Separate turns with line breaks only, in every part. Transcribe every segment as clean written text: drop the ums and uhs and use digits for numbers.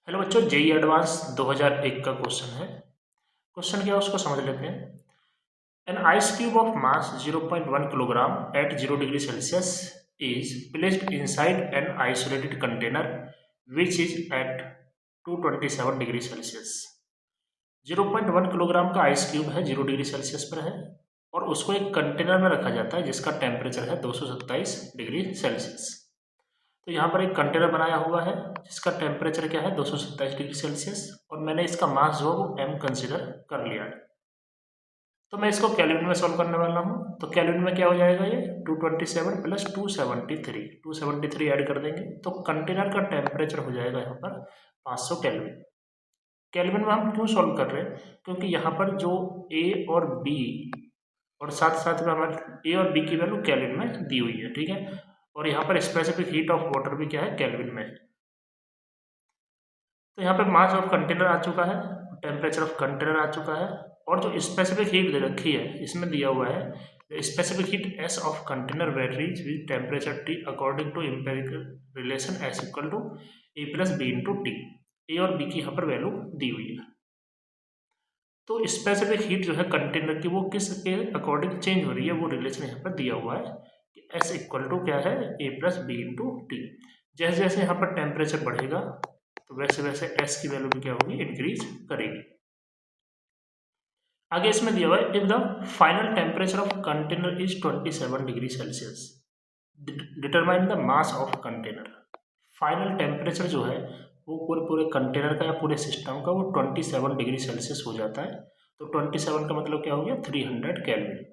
Hello बच्चों, JEE advance 2001 का question है। क्वेश्चन क्या है उसको समझ लेते हैं। An ice cube of mass 0.1 kilogram at 0 degree Celsius is placed inside an isolated container which is at 227 degree Celsius. 0.1 kilogram का आइस क्यूब है, 0 डिग्री सेल्सियस पर है और उसको एक कंटेनर में रखा जाता है जिसका टेम्परेचर है 227 डिग्री सेल्सियस। तो यहाँ पर एक कंटेनर बनाया हुआ है जिसका टेम्परेचर क्या है 227 डिग्री सेल्सियस और मैंने इसका मास जो है वो m कंसिडर कर लिया है। तो मैं इसको केल्विन में सॉल्व करने वाला हूँ। तो केल्विन में क्या हो जाएगा, ये 227 प्लस 273 ऐड कर देंगे तो कंटेनर का टेम्परेचर हो जाएगा यहाँ पर 500 केल्विन। केल्विन में हम क्यों सॉल्व कर रहे हैं, क्योंकि यहाँ पर जो a और b और साथ साथ में हमारे a और b की वैल्यू केल्विन में दी हुई है, ठीक है। और यहाँ पर स्पेसिफिक हीट ऑफ वाटर भी क्या है, केल्विन में है। तो यहाँ पे मास ऑफ कंटेनर आ चुका है, टेम्परेचर ऑफ कंटेनर आ चुका है और जो स्पेसिफिक हीट दे रखी है इसमें दिया हुआ है specific heat s of container varies with temperature t according to empirical relation s equal to a plus b into t. A और बी की यहाँ पर वैल्यू दी हुई है। तो स्पेसिफिक हीट जो है कंटेनर की वो किस के अकॉर्डिंग चेंज हो रही है, वो रिलेशन यहाँ पर दिया हुआ है कि एस इक्वल टू क्या है, ए प्लस बी इंटू टी। जैसे जैसे यहाँ पर टेम्परेचर बढ़ेगा तो वैसे वैसे एस की वैल्यू भी क्या होगी, इंक्रीज करेगी। आगे इसमें दिया हुआ है if the final temperature of container is 27 degree Celsius determine the mass of container. Final temperature जो है वो पूरे पूरे कंटेनर का या पूरे सिस्टम का वो 27 डिग्री सेल्सियस हो जाता है। तो 27 का मतलब क्या हो गया, 300 केल्विन।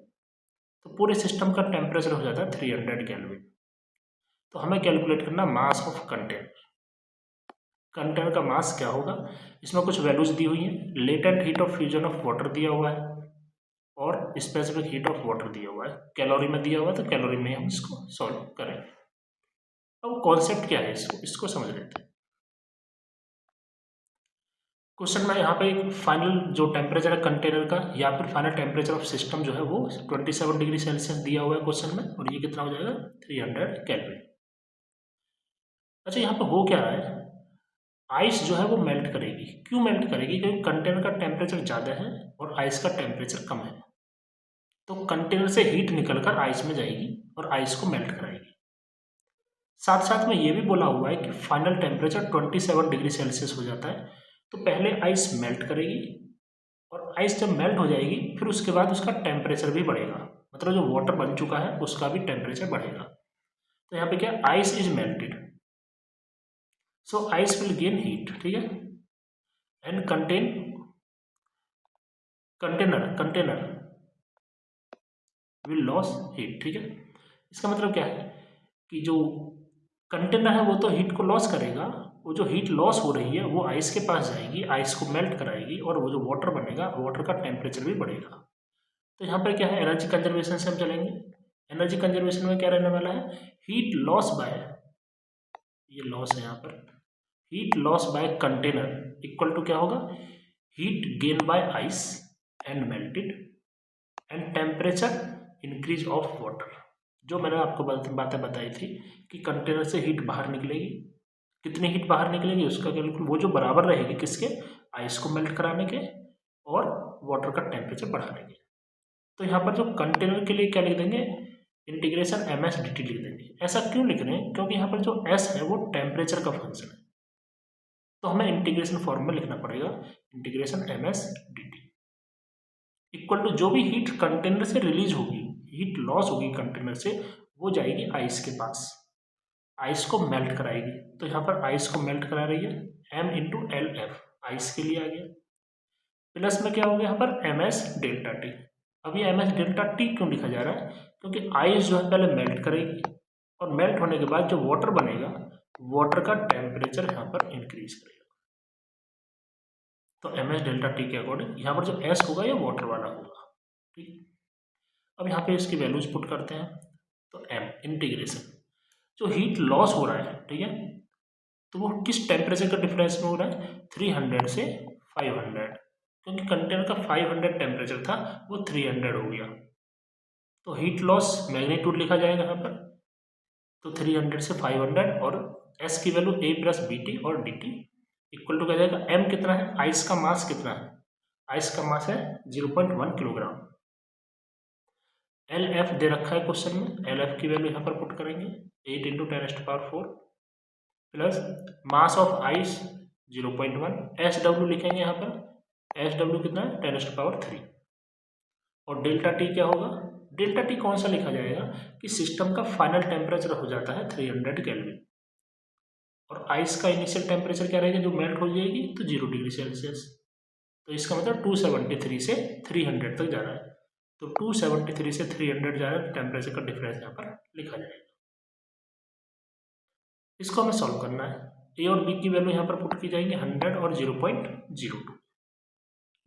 तो पूरे सिस्टम का टेम्परेचर हो जाता है 300 केल्विन। तो हमें कैलकुलेट करना मास ऑफ कंटेनर। कंटेनर का मास क्या होगा, इसमें कुछ वैल्यूज दी हुई हैं। Latent heat of fusion of water दिया हुआ है और स्पेसिफिक हीट ऑफ वाटर दिया हुआ है। कैलोरी में दिया हुआ है तो कैलोरी में हम इसको सॉल्व करें। अब कॉन्सेप्ट क्या है, इसको समझ लेते हैं। क्वेश्चन में यहाँ पे फाइनल जो टेम्परेचर है कंटेनर का या फिर फाइनल टेम्परेचर ऑफ सिस्टम जो है वो 27 डिग्री सेल्सियस दिया हुआ है क्वेश्चन में और ये कितना हो जाएगा, 300 केल्विन। अच्छा, यहाँ पे हो क्या रहा है, आइस जो है वो मेल्ट करेगी। क्यों मेल्ट करेगी, क्योंकि कंटेनर का टेम्परेचर ज़्यादा है और आइस का टेम्परेचर कम है। तो कंटेनर से हीट निकलकर आइस में जाएगी और आइस को मेल्ट कराएगी। साथ साथ में ये भी बोला हुआ है कि फाइनल टेम्परेचर 27 डिग्री सेल्सियस हो जाता है। तो पहले आइस मेल्ट करेगी और आइस जब मेल्ट हो जाएगी फिर उसके बाद उसका टेम्परेचर भी बढ़ेगा, मतलब जो वाटर बन चुका है उसका भी टेम्परेचर बढ़ेगा। तो यहाँ पे क्या, ice is melted so ice will gain heat, ठीक है, and container will loss heat, ठीक है। इसका मतलब क्या है कि जो कंटेनर है वो तो हीट को लॉस करेगा, वो जो हीट लॉस हो रही है वो आइस के पास जाएगी, आइस को मेल्ट कराएगी और वो जो वाटर बनेगा वाटर का टेम्परेचर भी बढ़ेगा। तो यहाँ पर क्या है, एनर्जी कंजर्वेशन से हम चलेंगे। एनर्जी कंजर्वेशन में क्या रहने वाला है, हीट लॉस बाय, ये लॉस है यहाँ पर, heat loss by container equal to क्या होगा, heat gain by ice and melted and temperature increase of water. जो मैंने आपको बातें बताई थी कि कंटेनर से हीट बाहर निकलेगी, कितनी हीट बाहर निकलेगी उसका कैलकुलेट, वो जो बराबर रहेगी किसके, आइस को मेल्ट कराने के और वाटर का टेम्परेचर बढ़ाने के। तो यहाँ पर जो कंटेनर के लिए क्या लिख देंगे, integration m s d t लिख देंगे। ऐसा क्यों लिख रहे हैं, क्योंकि यहाँ पर जो एस है वो टेम्परेचर का फंक्शन है। तो हमें इंटीग्रेशन फॉर्म में लिखना पड़ेगा, integration m s d t equal to जो भी हीट कंटेनर से रिलीज होगी, हीट लॉस होगी कंटेनर से, वो जाएगी आइस के पास, आइस को मेल्ट कराएगी। तो यहाँ पर आइस को मेल्ट करा रही है m into L F, ice के लिए आ गया, प्लस में क्या हो गया यहाँ पर एम एस डेल्टा टी। अब ये एम एस डेल्टा टी क्यों लिखा जा रहा है, क्योंकि आइस जो है पहले मेल्ट करेगी और मेल्ट होने के बाद जो वाटर बनेगा वाटर का टेम्परेचर यहाँ पर इंक्रीज करेगा। तो एम एस डेल्टा टी के अकॉर्डिंग यहाँ पर जो एस होगा ये वाटर वाला होगा, ठीक। अब यहाँ पे इसकी वैल्यूज पुट करते हैं। तो एम इंटीग्रेशन, जो हीट लॉस हो रहा है, ठीक है, तो वो किस टेम्परेचर का डिफरेंस में हो रहा है, 300 से 500, क्योंकि कंटेनर का 500 टेम्परेचर था वो 300 हो गया। तो हीट लॉस मैग्नीट्यूड लिखा जाएगा यहाँ पर, तो 300 से 500 और एस की वैल्यू ए प्लस बी टी और डी टी इक्वल टू क्या जाएगा, m कितना है, आइस का मास कितना है, आइस का मास है 0.1 किलोग्राम। एल एफ दे रखा है क्वेश्चन में, एल एफ की वैल्यू यहाँ पर पुट करेंगे 8 into 10⁴ plus mass of ice 0.1, S W लिखेंगे यहाँ पर, एस डब्ल्यू कितना है 10⁻3 और डेल्टा टी क्या होगा, डेल्टा टी कौन सा लिखा जाएगा कि सिस्टम का फाइनल टेम्परेचर हो जाता है 300 केल्विन और आइस का इनिशियल टेम्परेचर क्या रहेगा जो मेल्ट हो जाएगी तो 0 डिग्री सेल्सियस। तो इसका मतलब 273 से 300 तक जा रहा है, तो 273 से 300 जा रहा है, टेम्परेचर का डिफरेंस यहाँ पर लिखा जाएगा। इसको हमें सॉल्व करना है, ए और बी की वैल्यू यहाँ पर पुट की जाएंगे 100 और 0.02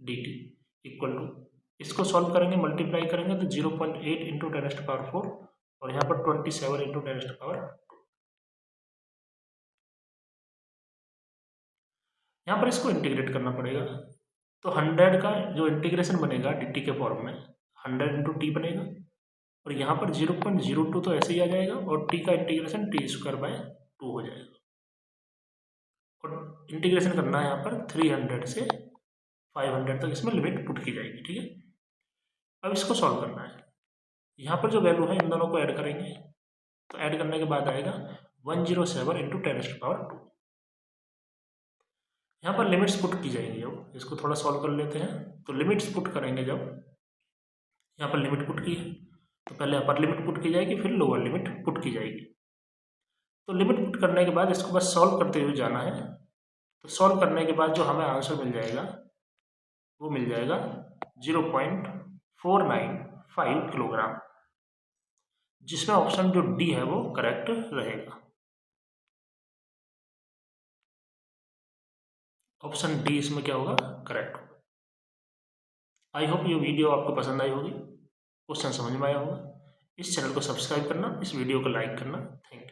डी टी इक्वल टू, इसको सॉल्व करेंगे मल्टीप्लाई करेंगे तो 0.8 इंटू 10⁴ और यहाँ पर 27 इंटू 10⁻²। यहाँ पर इसको इंटीग्रेट करना पड़ेगा, तो 100 का जो इंटीग्रेशन बनेगा dt के फॉर्म में 100 इंटू टी बनेगा और यहाँ पर 0.02 तो ऐसे ही आ जाएगा और t का इंटीग्रेशन t²/2 हो जाएगा और इंटीग्रेशन करना है यहाँ पर 300 से 500 तक, इसमें लिमिट पुट की जाएगी। ठीक है, अब इसको सॉल्व करना है, यहाँ पर जो वैल्यू है इन दोनों को ऐड करेंगे, तो ऐड करने के बाद आएगा 107 इंटू 10⁻²। यहाँ पर लिमिट्स पुट की जाएंगी, अब इसको थोड़ा सॉल्व कर लेते हैं। तो लिमिट्स पुट करेंगे, जब यहाँ पर लिमिट पुट की है तो पहले अपर लिमिट पुट की जाएगी फिर लोअर लिमिट पुट की जाएगी। तो लिमिट पुट करने के बाद इसको बस सॉल्व करते हुए जाना है, तो सॉल्व करने के बाद जो हमें आंसर मिल जाएगा वो मिल जाएगा 0.495 किलोग्राम, जिसमें ऑप्शन जो डी है वो करेक्ट रहेगा। ऑप्शन डी इसमें क्या होगा, करेक्ट होगा। आई होप ये वीडियो आपको पसंद आई होगी, क्वेश्चन समझ में आया होगा। इस चैनल को सब्सक्राइब करना, इस वीडियो को लाइक करना। Thank you.